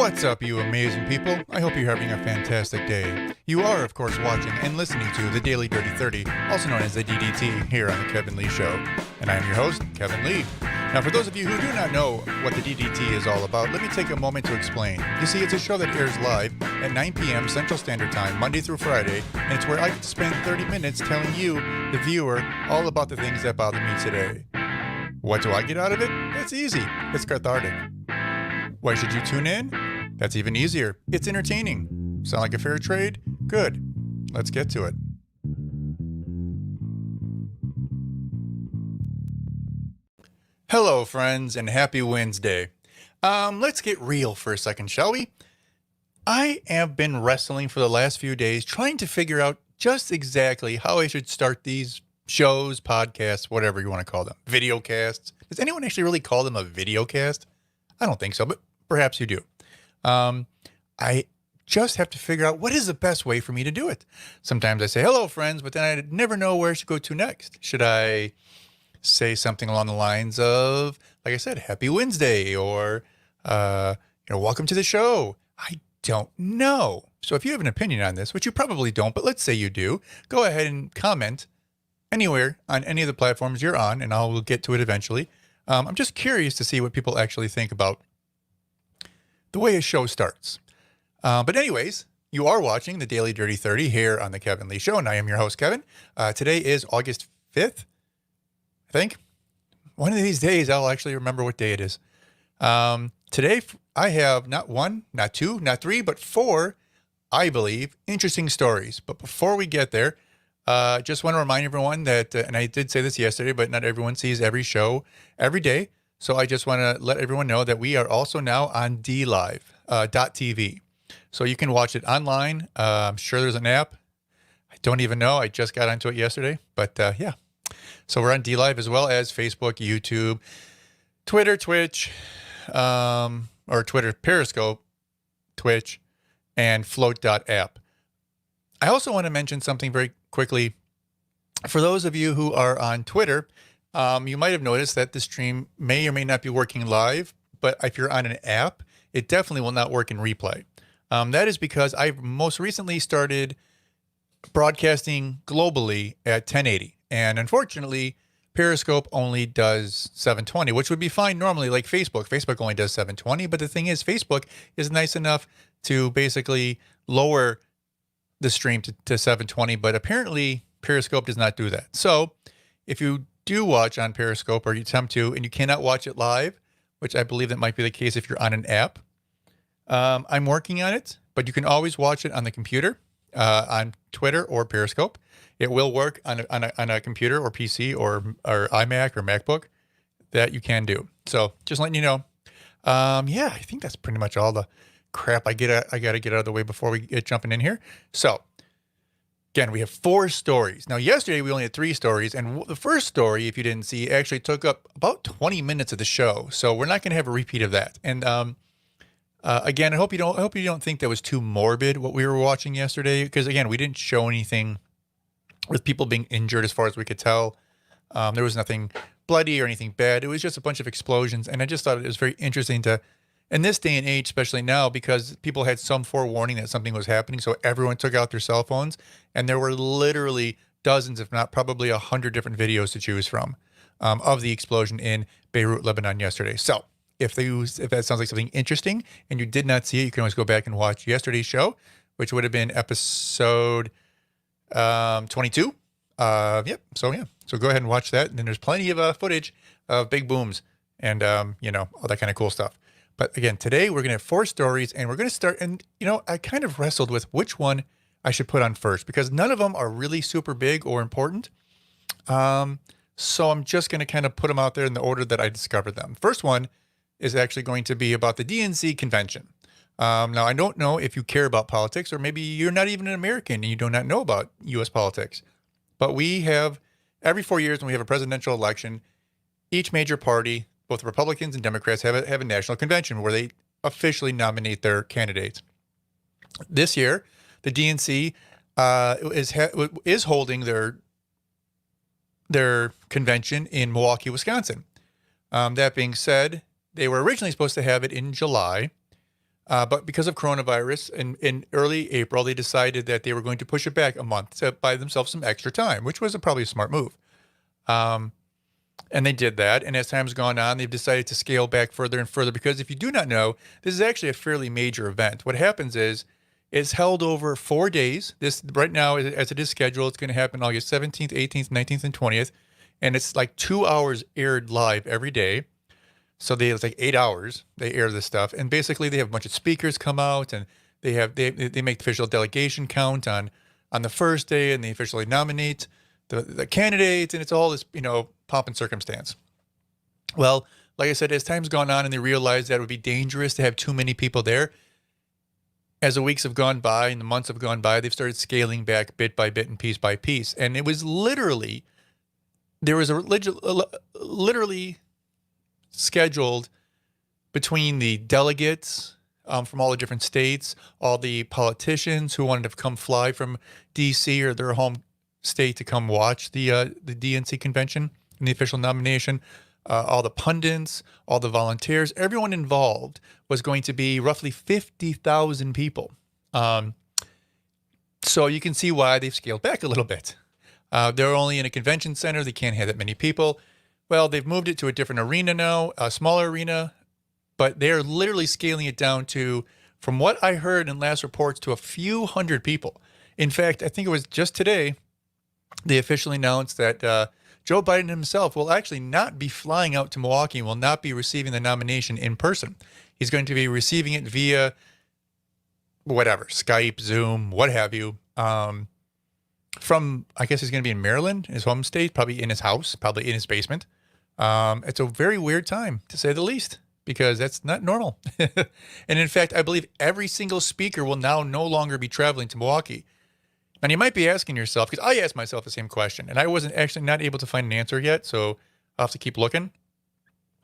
What's up, you amazing people? I hope you're having a fantastic day. You are, of course, watching and listening to the Daily Dirty 30, also known as the DDT, here on The Kevin Lee Show. And I am your host, Kevin Lee. Now, for those of you who do not know what the DDT is all about, let me take a moment to explain. You see, it's a show that airs live at 9 p.m. Central Standard Time, Monday through Friday, and it's where I get to spend 30 minutes telling you, the viewer, all about the things that bother me today. What do I get out of it? That's easy. It's cathartic. Why should you tune in? That's even easier. It's entertaining. Sound like a fair trade? Good. Let's get to it. Hello, friends, and happy Wednesday. Let's get real for a second, shall we? I have been wrestling for the last few days, trying to figure out just exactly how I should start these shows, podcasts, whatever you want to call them. Videocasts. Does anyone actually really call them a videocast? I don't think so, but perhaps you do. I just have to figure out what is the best way for me to do it. Sometimes I say, hello, friends, but then I never know where I should go to next. Should I say something along the lines of, like I said, happy Wednesday, or, welcome to the show? I don't know. So if you have an opinion on this, which you probably don't, but let's say you do, go ahead and comment anywhere on any of the platforms you're on, and I'll get to it eventually. I'm just curious to see what people actually think about the way a show starts. But anyways, you are watching the Daily Dirty 30 here on the Kevin Lee Show, and I am your host, Kevin. Today is August 5th, I think. One of these days, I'll actually remember what day it is. Today, I have not one, not two, not three, but four, I believe, interesting stories. But before we get there, just want to remind everyone that, and I did say this yesterday, but not everyone sees every show every day. So I just want to let everyone know that we are also now on DLive.tv. So you can watch it online. I'm sure there's an app. I don't even know. I just got onto it yesterday. But yeah. So we're on DLive as well as Facebook, YouTube, Twitter, Twitch, or Twitter, Periscope, Twitch, and Float.app. I also want to mention something very quickly. For those of you who are on Twitter, you might have noticed that the stream may or may not be working live, but if you're on an app, it definitely will not work in replay. That is because I most recently started broadcasting globally at 1080. And unfortunately, Periscope only does 720, which would be fine normally, like Facebook. Facebook only does 720, but the thing is, Facebook is nice enough to basically lower the stream to 720, but apparently Periscope does not do that. So if you do watch on Periscope, or you attempt to, and you cannot watch it live, which I believe that might be the case if you're on an app, I'm working on it, but you can always watch it on the computer, on Twitter or Periscope. It will work on a computer or PC or iMac or MacBook. That you can do. So just letting you know. Yeah, I think that's pretty much all the crap I got to get out of the way before we get jumping in here. So again, we have four stories. Now, yesterday we only had three stories, and the first story, if you didn't see, actually took up about 20 minutes of the show. So we're not going to have a repeat of that. And again, I hope you don't think that was too morbid what we were watching yesterday, because again, we didn't show anything with people being injured as far as we could tell. There was nothing bloody or anything bad. It was just a bunch of explosions, and I just thought it was very interesting to, in this day and age, especially now, because people had some forewarning that something was happening, so everyone took out their cell phones, and there were literally dozens, if not probably 100 different videos to choose from of the explosion in Beirut, Lebanon yesterday. So if that sounds like something interesting and you did not see it, you can always go back and watch yesterday's show, which would have been episode 22. Yep. So yeah. So go ahead and watch that. And then there's plenty of footage of big booms and all that kind of cool stuff. But again, today we're going to have four stories, and we're going to start. And I kind of wrestled with which one I should put on first, because none of them are really super big or important. So I'm just going to kind of put them out there in the order that I discovered them. First one is actually going to be about the DNC Convention. Now, I don't know if you care about politics, or maybe you're not even an American and you do not know about U.S. politics. But we have, every 4 years when we have a presidential election, each major party, both Republicans and Democrats, have a national convention where they officially nominate their candidates. This year, the DNC is holding their convention in Milwaukee, Wisconsin. That being said, they were originally supposed to have it in July. But because of coronavirus, in early April, they decided that they were going to push it back a month to buy themselves some extra time, which was probably a smart move. And they did that. And as time's gone on, they've decided to scale back further and further because if you do not know, this is actually a fairly major event. What happens is it's held over 4 days. This right now, as it is scheduled, it's going to happen August 17th, 18th, 19th, and 20th. And it's like 2 hours aired live every day. So it's like 8 hours they air this stuff. And basically they have a bunch of speakers come out and they make the official delegation count on the first day and they officially nominate the candidates, and it's all this, pomp and circumstance. Well, like I said, as time's gone on and they realized that it would be dangerous to have too many people there, as the weeks have gone by and the months have gone by, they've started scaling back bit by bit and piece by piece. And it was literally scheduled between the delegates from all the different states, all the politicians who wanted to come fly from D.C. or their home state to come watch the DNC convention and the official nomination, all the pundits, all the volunteers, everyone involved was going to be roughly 50,000 people. So you can see why they've scaled back a little bit. They're only in a convention center. They can't have that many people. Well, they've moved it to a different arena now, a smaller arena, but they're literally scaling it down to, from what I heard in last reports, to a few hundred people. In fact, I think it was just today, they officially announced that Joe Biden himself will actually not be flying out to Milwaukee and will not be receiving the nomination in person. He's going to be receiving it via whatever, Skype, Zoom, what have you. From, I guess he's going to be in Maryland, his home state, probably in his house, probably in his basement. It's a very weird time, to say the least, because that's not normal. And in fact, I believe every single speaker will now no longer be traveling to Milwaukee. And you might be asking yourself, because I asked myself the same question, and I wasn't actually not able to find an answer yet, so I'll have to keep looking.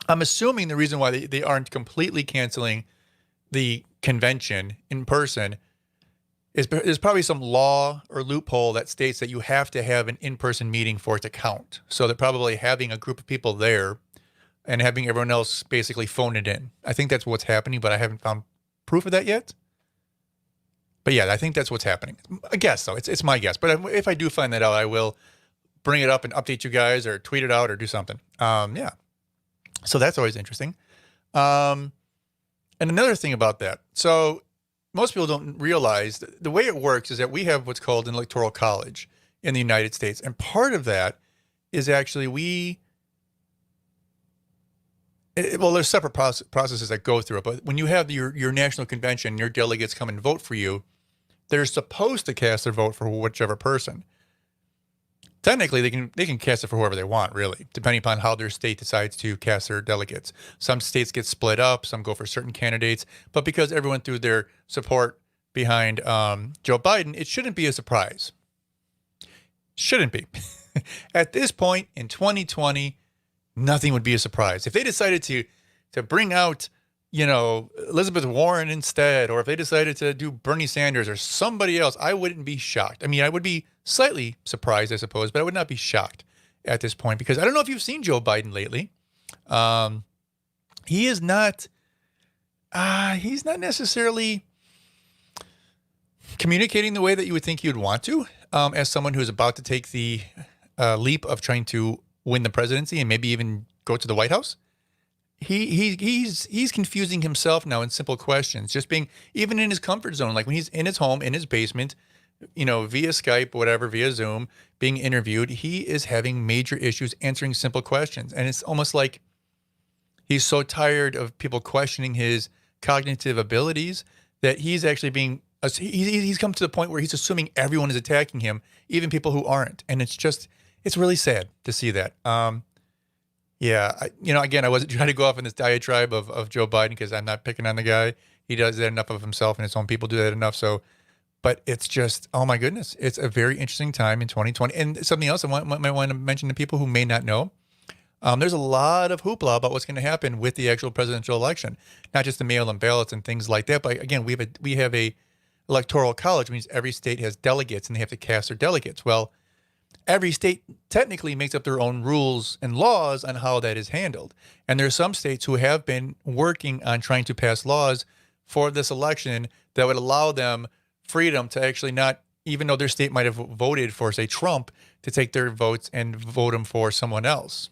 I'm assuming the reason why they aren't completely canceling the convention in person is there's probably some law or loophole that states that you have to have an in-person meeting for it to count. So they're probably having a group of people there and having everyone else basically phone it in. I think that's what's happening, but I haven't found proof of that yet. But yeah, I think that's what's happening. I guess so. It's my guess. But if I do find that out, I will bring it up and update you guys or tweet it out or do something. Yeah. So that's always interesting. And another thing about that. So most people don't realize the way it works is that we have what's called an electoral college in the United States. And part of that is actually there's separate processes that go through it. But when you have your national convention, your delegates come and vote for you, they're supposed to cast their vote for whichever person. Technically, they can cast it for whoever they want, really, depending upon how their state decides to cast their delegates. Some states get split up, some go for certain candidates, but because everyone threw their support behind Joe Biden, it shouldn't be a surprise. Shouldn't be. At this point in 2020, nothing would be a surprise. If they decided to bring out, Elizabeth Warren instead, or if they decided to do Bernie Sanders or somebody else, I wouldn't be shocked. I mean, I would be slightly surprised, I suppose, but I would not be shocked at this point because I don't know if you've seen Joe Biden lately. He is not, he's not necessarily communicating the way that you would think he would want to, as someone who's about to take the leap of trying to win the presidency and maybe even go to the White House. He's confusing himself now in simple questions, just being even in his comfort zone, like when he's in his home, in his basement, via Skype, whatever, via Zoom, being interviewed, he is having major issues answering simple questions. And it's almost like he's so tired of people questioning his cognitive abilities that he's actually he's come to the point where he's assuming everyone is attacking him, even people who aren't. And it's really sad to see that. Yeah, again, I wasn't trying to go off in this diatribe of Joe Biden because I'm not picking on the guy. He does that enough of himself, and his own people do that enough. So, but it's just, oh my goodness, it's a very interesting time in 2020. And something else I might want to mention to people who may not know. There's a lot of hoopla about what's going to happen with the actual presidential election, not just the mail-in ballots and things like that. But again, we have a electoral college, which means every state has delegates, and they have to cast their delegates. Well, every state technically makes up their own rules and laws on how that is handled. And there are some states who have been working on trying to pass laws for this election that would allow them freedom to actually not, even though their state might have voted for, say, Trump, to take their votes and vote them for someone else.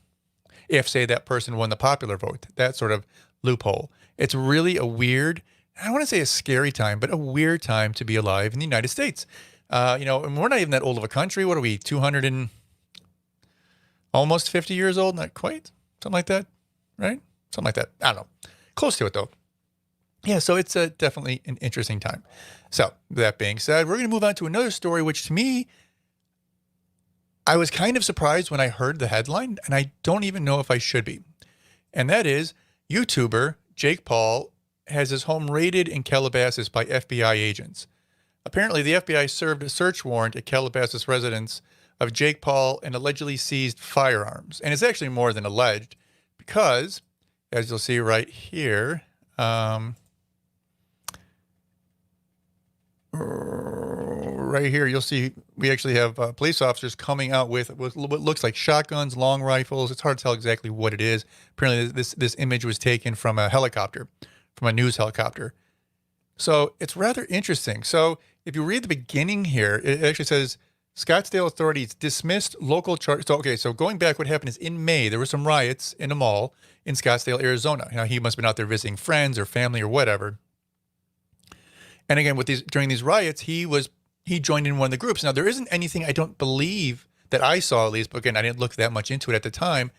If, say, that person won the popular vote, that sort of loophole. It's really a weird, I don't want to say a scary time, but a weird time to be alive in the United States. And we're not even that old of a country. What are we, 200 and almost 50 years old? Not quite. Something like that, right? Something like that. I don't know. Close to it, though. Yeah, so it's definitely an interesting time. So that being said, we're going to move on to another story, which to me, I was kind of surprised when I heard the headline, and I don't even know if I should be. And that is YouTuber Jake Paul has his home raided in Calabasas by FBI agents. Apparently, the FBI served a search warrant at Calabasas residence of Jake Paul and allegedly seized firearms. And it's actually more than alleged because, as you'll see right here, you'll see we actually have police officers coming out with what looks like shotguns, long rifles. It's hard to tell exactly what it is. Apparently, this image was taken from a helicopter, from a news helicopter. So it's rather interesting. So if you read the beginning here, it actually says Scottsdale authorities dismissed local charges. So going back, what happened is in May, there were some riots in a mall in Scottsdale, Arizona. Now, he must have been out there visiting friends or family or whatever. And again, during these riots, he joined in one of the groups. Now, there isn't anything, I don't believe, that I saw at least, but again, I didn't look that much into it at the time.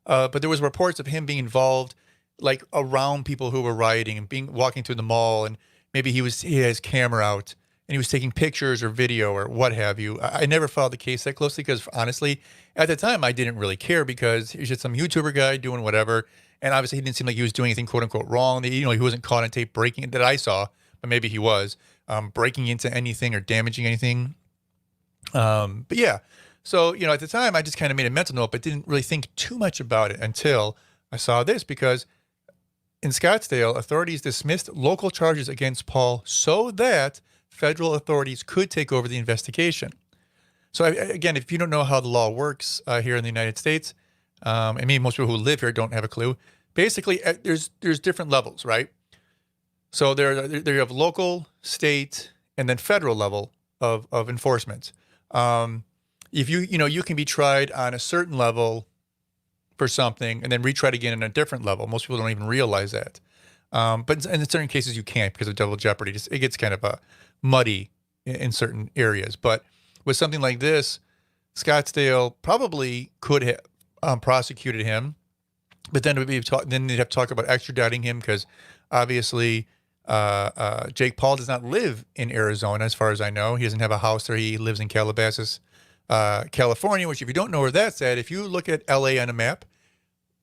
But there was reports of him being involved, like around people who were rioting and walking through the mall, and maybe he had his camera out and he was taking pictures or video or what have you. I never followed the case that closely because honestly, at the time, I didn't really care because he was just some YouTuber guy doing whatever. And obviously, he didn't seem like he was doing anything quote unquote wrong. He wasn't caught on tape breaking that I saw, but maybe he was breaking into anything or damaging anything. But yeah, so, at the time, I just kind of made a mental note, but didn't really think too much about it until I saw this because in Scottsdale, authorities dismissed local charges against Paul so that federal authorities could take over the investigation. So again, if you don't know how the law works here in the United States, and maybe most people who live here don't have a clue, basically there's different levels, right? So there you have local, state, and then federal level of enforcement. If you can be tried on a certain level for something and then retried again in a different level. Most people don't even realize that. But in certain cases you can't because of double jeopardy. It gets kind of muddy in certain areas. But with something like this, Scottsdale probably could have prosecuted him, but then they'd have to talk about extraditing him because obviously Jake Paul does not live in Arizona, as far as I know. He doesn't have a house there. He lives in Calabasas, California, which if you don't know where that's at, if you look at LA on a map,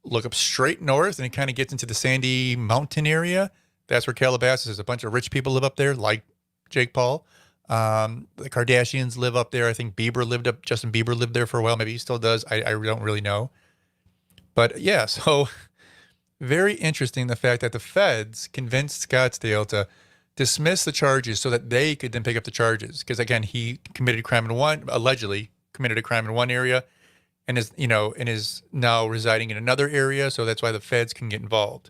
look up straight north and it kind of gets into the Sandy Mountain area. That's where Calabasas is. A bunch of rich people live up there, like Jake Paul. The Kardashians live up there. I think Justin Bieber lived there for a while. Maybe he still does. I don't really know. But yeah, so very interesting the fact that the feds convinced Scottsdale to dismiss the charges so that they could then pick up the charges. Because again, he allegedly committed a crime in one area and is now residing in another area. So that's why the feds can get involved.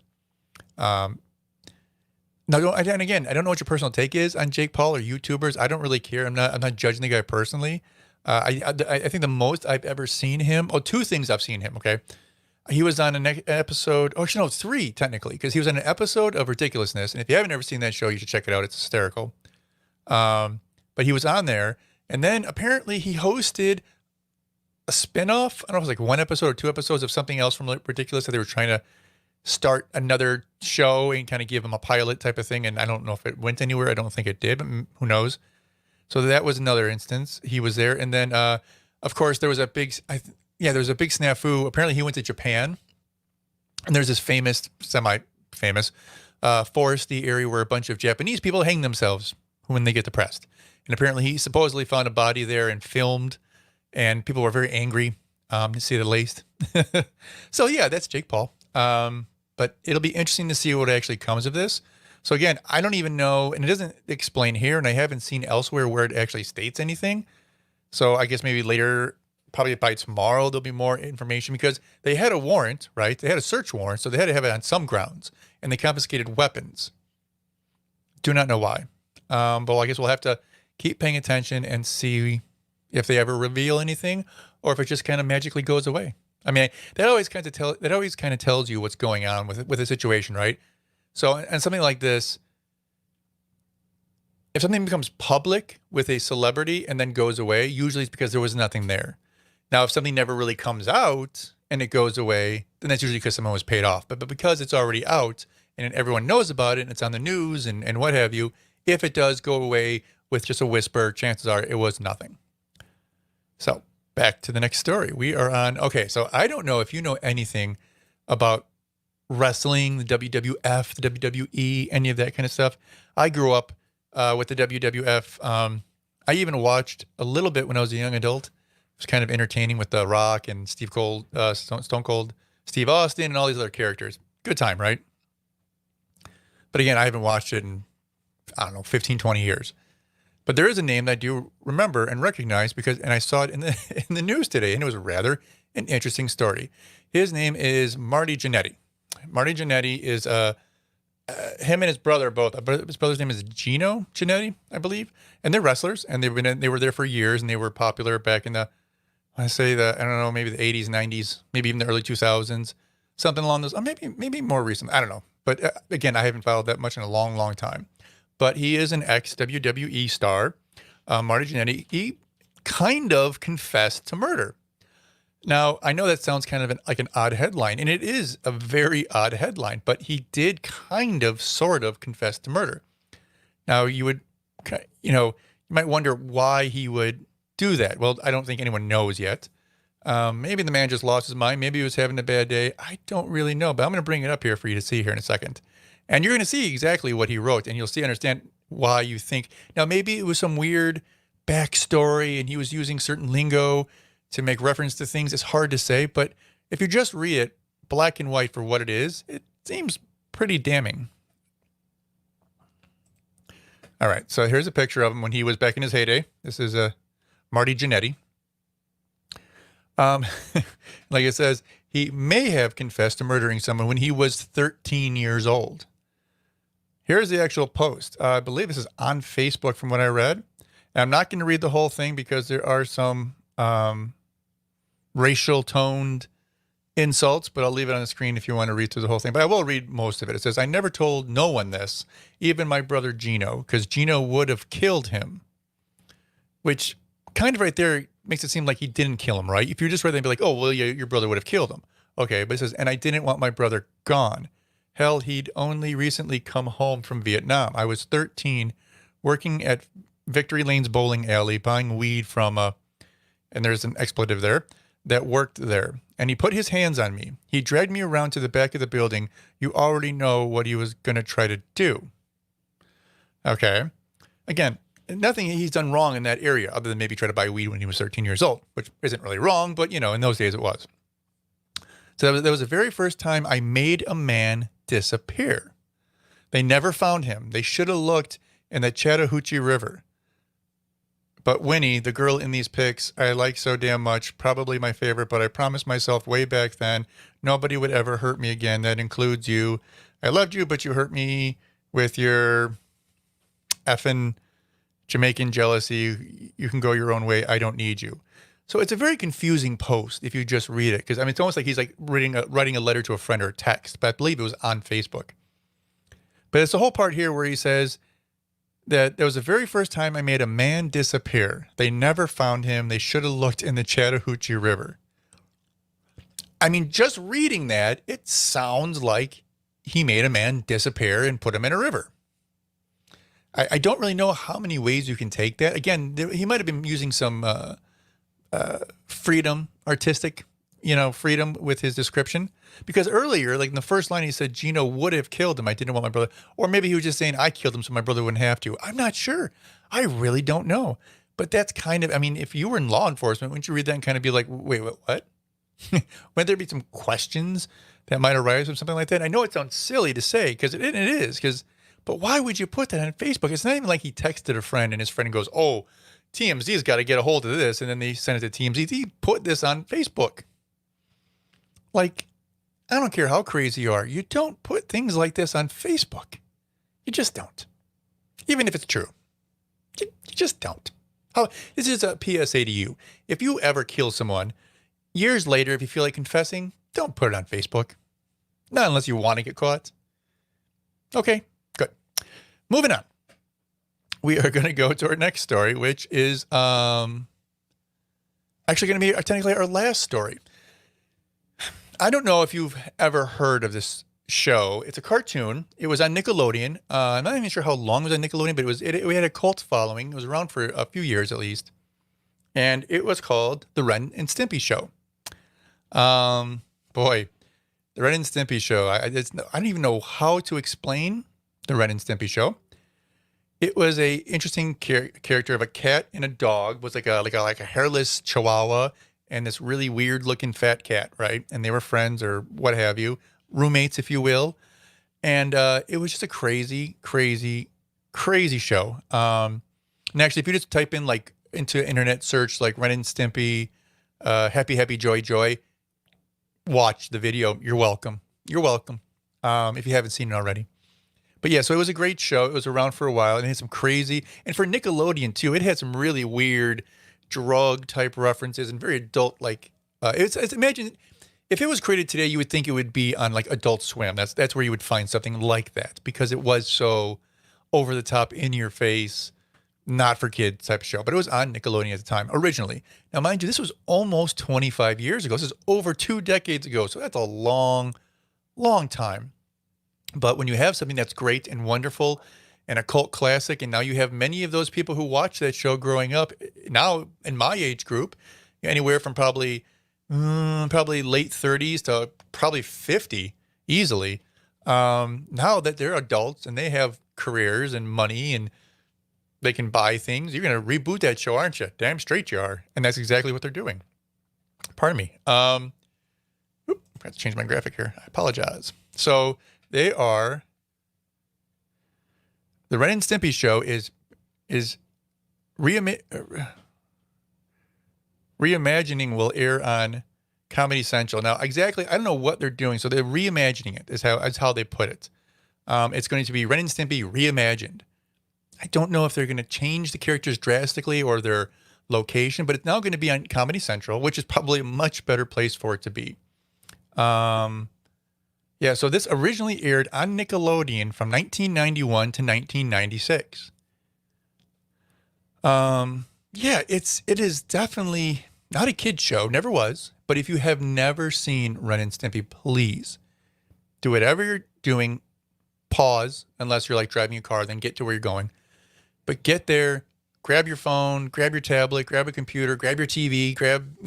Now, and again, I don't know what your personal take is on Jake Paul or YouTubers. I don't really care. I'm not judging the guy personally. I think the most I've ever seen him. Two things I've seen him. Okay, he was on an episode. Oh, actually, no, three technically, because he was on an episode of Ridiculousness. And if you haven't ever seen that show, you should check it out. It's hysterical. But he was on there, and then apparently he hosted a spinoff. I don't know if it was like one episode or two episodes of something else from Ridiculous that they were trying to start another show and kind of give him a pilot type of thing. And I don't know if it went anywhere. I don't think it did, but who knows? So that was another instance. He was there. And then, of course, there was a big snafu. Apparently he went to Japan and there's this semi-famous foresty area where a bunch of Japanese people hang themselves when they get depressed. And apparently he supposedly found a body there and filmed, and people were very angry, to say the least. So yeah, that's Jake Paul. But it'll be interesting to see what actually comes of this. So again, I don't even know, and it doesn't explain here, and I haven't seen elsewhere where it actually states anything. So I guess maybe later, probably by tomorrow, there'll be more information because they had a warrant, right? They had a search warrant, so they had to have it on some grounds, and they confiscated weapons. Do not know why. But I guess we'll have to keep paying attention and see if they ever reveal anything, or if it just kind of magically goes away. I mean, that always kind of tells you what's going on with a situation, right? So, and something like this, if something becomes public with a celebrity and then goes away, usually it's because there was nothing there. Now, if something never really comes out and it goes away, then that's usually because someone was paid off. But because it's already out and everyone knows about it and it's on the news and what have you, if it does go away with just a whisper, chances are it was nothing. So back to the next story. We are on, okay, so I don't know if you know anything about wrestling, the WWF, the WWE, any of that kind of stuff. I grew up with the WWF. I even watched a little bit when I was a young adult. It was kind of entertaining with The Rock and Stone Cold Steve Austin and all these other characters. Good time, right? But again, I haven't watched it in, 15, 20 years. But there is a name that I do remember and recognize and I saw it in the news today, and it was rather an interesting story. His name is Marty Jannetty. Marty Jannetty is him and his brother both. His brother's name is Gino Jannetty, I believe, and they're wrestlers, and they were there for years, and they were popular back in maybe the 80s, 90s, maybe even the early 2000s, something along those. Or maybe more recent. I don't know. But again, I haven't followed that much in a long, long time. But he is an ex-WWE star, Marty Jannetty. He kind of confessed to murder. Now, I know that sounds kind of like an odd headline, and it is a very odd headline, but he did sort of confess to murder. Now, you might wonder why he would do that. Well, I don't think anyone knows yet. Maybe the man just lost his mind. Maybe he was having a bad day. I don't really know, but I'm going to bring it up here for you to see here in a second. And you're going to see exactly what he wrote, and you'll understand why you think. Now, maybe it was some weird backstory, and he was using certain lingo to make reference to things. It's hard to say, but if you just read it black and white for what it is, it seems pretty damning. All right, so here's a picture of him when he was back in his heyday. This is Marty Jannetty. Like it says, he may have confessed to murdering someone when he was 13 years old. Here's the actual post. I believe this is on Facebook from what I read. And I'm not going to read the whole thing because there are some racial toned insults, but I'll leave it on the screen if you want to read through the whole thing. But I will read most of it. It says, I never told no one this, even my brother Gino, because Gino would have killed him. Which kind of right there makes it seem like he didn't kill him, right? If you just read that and be like, oh, well, your brother would have killed him. Okay, but it says, and I didn't want my brother gone. Hell, he'd only recently come home from Vietnam. I was 13, working at Victory Lane's bowling alley, buying weed from and there's an expletive there, that worked there. And he put his hands on me. He dragged me around to the back of the building. You already know what he was going to try to do. Okay. Again, nothing he's done wrong in that area other than maybe try to buy weed when he was 13 years old, which isn't really wrong, but, in those days it was. So that was the very first time I made a man disappear. They never found him. They should have looked in the Chattahoochee River. But Winnie, the girl in these pics, I like so damn much, probably my favorite, but I promised myself way back then, nobody would ever hurt me again. That includes you. I loved you, but you hurt me with your effing Jamaican jealousy. You can go your own way. I don't need you. So it's a very confusing post if you just read it. Because, it's almost like he's like writing a letter to a friend or a text. But I believe it was on Facebook. But it's the whole part here where he says that there was the very first time I made a man disappear. They never found him. They should have looked in the Chattahoochee River. Just reading that, it sounds like he made a man disappear and put him in a river. I don't really know how many ways you can take that. Again, he might have been using some freedom, artistic, freedom with his description. Because earlier, like in the first line, he said, Gino would have killed him. I didn't want my brother. Or maybe he was just saying, I killed him so my brother wouldn't have to. I'm not sure. I really don't know. But that's kind of, if you were in law enforcement, wouldn't you read that and kind of be like, wait, what? Wouldn't there be some questions that might arise from something like that? I know it sounds silly to say, because it is, but why would you put that on Facebook? It's not even like he texted a friend and his friend goes, oh, TMZ's got to get a hold of this. And then they send it to TMZ. He put this on Facebook. Like, I don't care how crazy you are. You don't put things like this on Facebook. You just don't. even if it's true. You just don't. How, this is a PSA to you. If you ever kill someone, years later, if you feel like confessing, don't put it on Facebook. Not unless you want to get caught. Okay, good. Moving on. We are going to go to our next story, which is actually going to be technically our last story. I don't know if you've ever heard of this show. It's a cartoon. It was on Nickelodeon. I'm not even sure how long it was on Nickelodeon, but we had a cult following. It was around for a few years at least. And it was called The Ren and Stimpy Show. Boy, The Ren and Stimpy Show. I don't even know how to explain The Ren and Stimpy Show. It was a interesting character of a cat and a dog. It was like a hairless chihuahua and this really weird looking fat cat, right? And they were friends or what have you, roommates, if you will. And it was just a crazy, crazy, crazy show. And actually, if you just type in like into internet search like Ren and Stimpy, happy, happy, joy, joy, watch the video. You're welcome. You're welcome. If you haven't seen it already. But yeah, so it was a great show. It was around for a while and it had some crazy, and for Nickelodeon too, it had some really weird drug type references and very adult like. It's imagine if it was created today, you would think it would be on like Adult Swim. That's where you would find something like that because it was so over the top, in your face, not for kids type of show. But it was on Nickelodeon at the time originally. Now, mind you, this was almost 25 years ago. This is over 2 decades ago, so that's a long, long time. But when you have something that's great and wonderful and a cult classic, and now you have many of those people who watched that show growing up, now in my age group, anywhere from probably late 30s to probably 50 easily. Now that they're adults and they have careers and money and they can buy things, you're going to reboot that show, aren't you? Damn straight you are. And that's exactly what they're doing. Pardon me. I have to change my graphic here. I apologize. So they are, the Ren and Stimpy Show is reimagining will air on Comedy Central. Now, exactly, I don't know what they're doing. So they're reimagining it is how they put it. It's going to be Ren and Stimpy Reimagined. I don't know if they're going to change the characters drastically or their location, but it's now going to be on Comedy Central, which is probably a much better place for it to be. Yeah, so this originally aired on Nickelodeon from 1991 to 1996. Yeah, it is definitely not a kid's show, never was. But if you have never seen Ren and Stimpy, please do whatever you're doing. Pause, unless you're like driving a car, then get to where you're going. But get there, grab your phone, grab your tablet, grab a computer, grab your TV,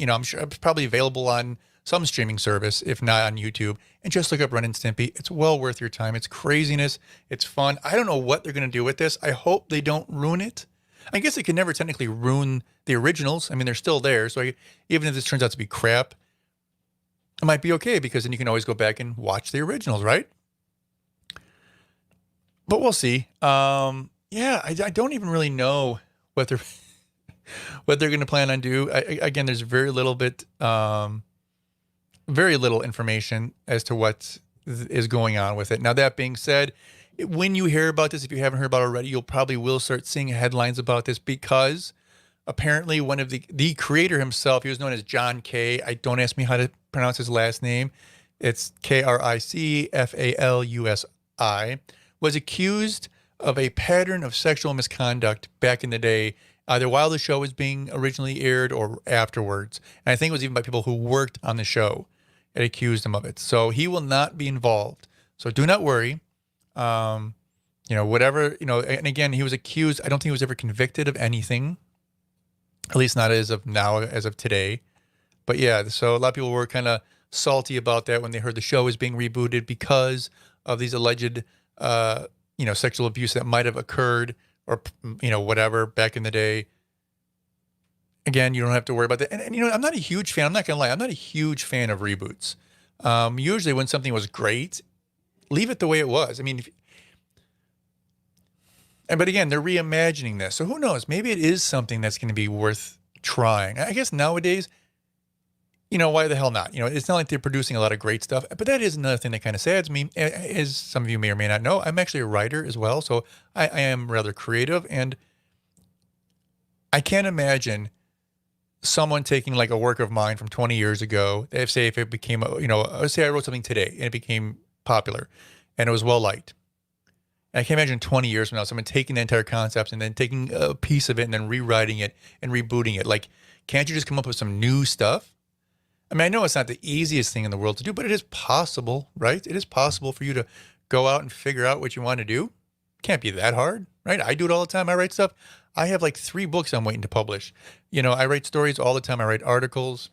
I'm sure it's probably available on some streaming service, if not on YouTube, and just look up Ren and Stimpy. It's well worth your time. It's craziness. It's fun. I don't know what they're going to do with this. I hope they don't ruin it. I guess they can never technically ruin the originals. I mean, they're still there. So even if this turns out to be crap, it might be okay because then you can always go back and watch the originals, right? But we'll see. Yeah, I don't even really know what they're going to plan on do. Again, there's very little information as to what is going on with it. Now, that being said, when you hear about this, if you haven't heard about it already, you'll probably will start seeing headlines about this because apparently one of the creator himself, he was known as John K. Don't ask me how to pronounce his last name. It's Kricfalusi, was accused of a pattern of sexual misconduct back in the day, either while the show was being originally aired or afterwards. And I think it was even by people who worked on the show and accused him of it. So he will not be involved. So do not worry. Whatever, and again, he was accused. I don't think he was ever convicted of anything, at least not as of now, as of today. But yeah, so a lot of people were kind of salty about that when they heard the show was being rebooted because of these alleged sexual abuse that might have occurred or, whatever back in the day. Again, you don't have to worry about that. And I'm not a huge fan. I'm not going to lie. I'm not a huge fan of reboots. Usually when something was great, leave it the way it was. I mean, but again, they're reimagining this. So who knows? Maybe it is something that's going to be worth trying. I guess nowadays, why the hell not? It's not like they're producing a lot of great stuff, but that is another thing that kind of saddens me. As some of you may or may not know, I'm actually a writer as well. So I am rather creative, and I can't imagine someone taking like a work of mine from 20 years ago. If it became, say I wrote something today and it became popular and it was well liked. And I can't imagine 20 years from now, someone taking the entire concept and then taking a piece of it and then rewriting it and rebooting it. Like, can't you just come up with some new stuff? I mean, I know it's not the easiest thing in the world to do, but it is possible, right? It is possible for you to go out and figure out what you want to do. Can't be that hard, right? I do it all the time. I write stuff. I have like 3 books I'm waiting to publish. I write stories all the time. I write articles.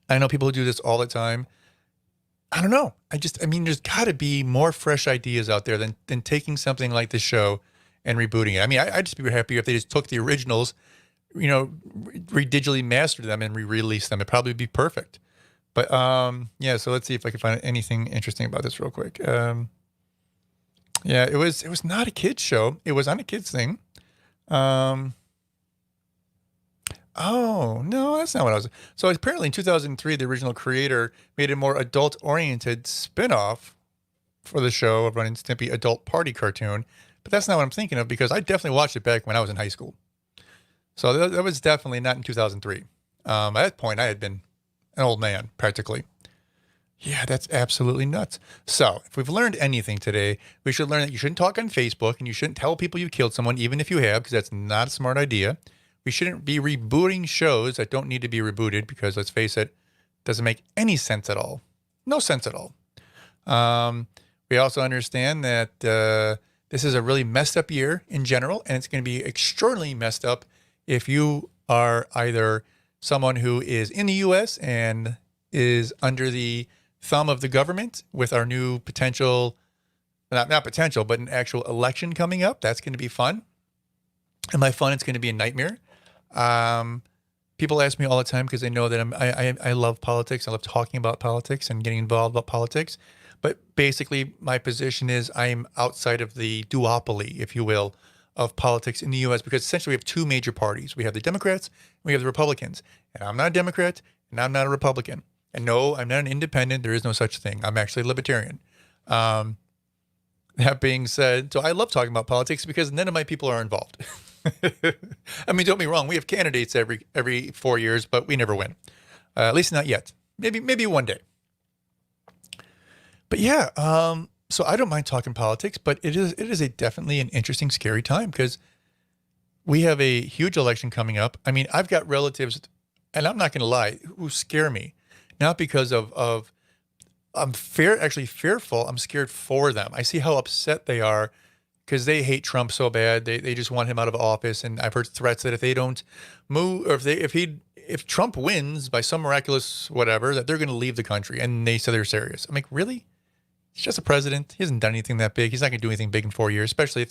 I know people who do this all the time. I don't know. There's got to be more fresh ideas out there than taking something like this show and rebooting it. I mean, I'd just be happier if they just took the originals, digitally mastered them and re-released them. It'd probably be perfect. But yeah, so let's see if I can find anything interesting about this real quick. Yeah, it was not a kids show. It was on a kids thing. Oh, no, that's not what I was. So apparently in 2003, the original creator made a more adult-oriented spin-off for the show of Ren and Stimpy adult party cartoon. But that's not what I'm thinking of, because I definitely watched it back when I was in high school. So that was definitely not in 2003. At that point, I had been an old man, practically. Yeah, that's absolutely nuts. So if we've learned anything today, we should learn that you shouldn't talk on Facebook and you shouldn't tell people you killed someone, even if you have, because that's not a smart idea. We shouldn't be rebooting shows that don't need to be rebooted, because let's face it, doesn't make any sense at all. No sense at all. We also understand that this is a really messed up year in general, and it's going to be extraordinarily messed up if you are either someone who is in the U.S. and is under the thumb of the government with our new potential, not potential, but an actual election coming up. That's going to be fun. And by fun, it's going to be a nightmare. People ask me all the time because they know that I love politics. I love talking about politics and getting involved about politics. But basically, my position is I'm outside of the duopoly, if you will, of politics in the U.S. because essentially we have 2 major parties. We have the Democrats and we have the Republicans. And I'm not a Democrat and I'm not a Republican. And no, I'm not an independent. There is no such thing. I'm actually a libertarian. That being said, so I love talking about politics because none of my people are involved. I mean, don't be wrong. We have candidates every 4 years, but we never win. At least not yet. Maybe one day. But yeah, so I don't mind talking politics, but it is definitely an interesting, scary time because we have a huge election coming up. I mean, I've got relatives, and I'm not going to lie, who scare me, not because of I'm actually fearful. I'm scared for them. I see how upset they are because they hate Trump so bad. They just want him out of office. And I've heard threats that if they don't move, or if Trump wins by some miraculous whatever, that they're going to leave the country. And they say they're serious. I'm like, really? He's just a president. He hasn't done anything that big. He's not going to do anything big in 4 years, especially if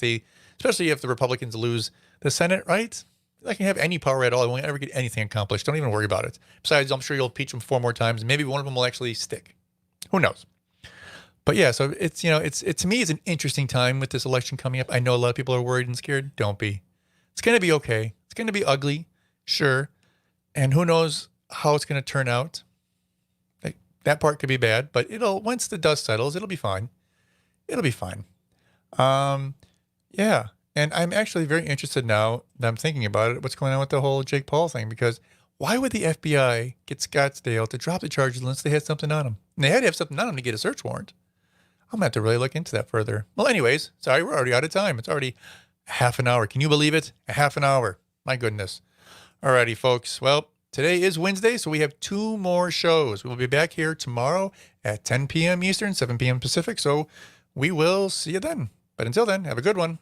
the Republicans lose the Senate, right? They can have any power at all. They won't ever get anything accomplished. Don't even worry about it. Besides, I'm sure you'll impeach him 4 more times, and maybe one of them will actually stick. Who knows? But yeah, so it's to me, it's an interesting time with this election coming up. I know a lot of people are worried and scared. Don't be. It's going to be okay. It's going to be ugly, sure. And who knows how it's going to turn out. Like, that part could be bad, but once the dust settles, it'll be fine. It'll be fine. Yeah. And I'm actually very interested now that I'm thinking about it, what's going on with the whole Jake Paul thing, because why would the FBI get Scottsdale to drop the charges unless they had something on him? And they had to have something on him to get a search warrant. I'm going to have to really look into that further. Well, anyways, sorry, we're already out of time. It's already half an hour. Can you believe it? A half an hour. My goodness. Alrighty, folks. Well, today is Wednesday, so we have 2 more shows. We'll be back here tomorrow at 10 p.m. Eastern, 7 p.m. Pacific. So we will see you then. But until then, have a good one.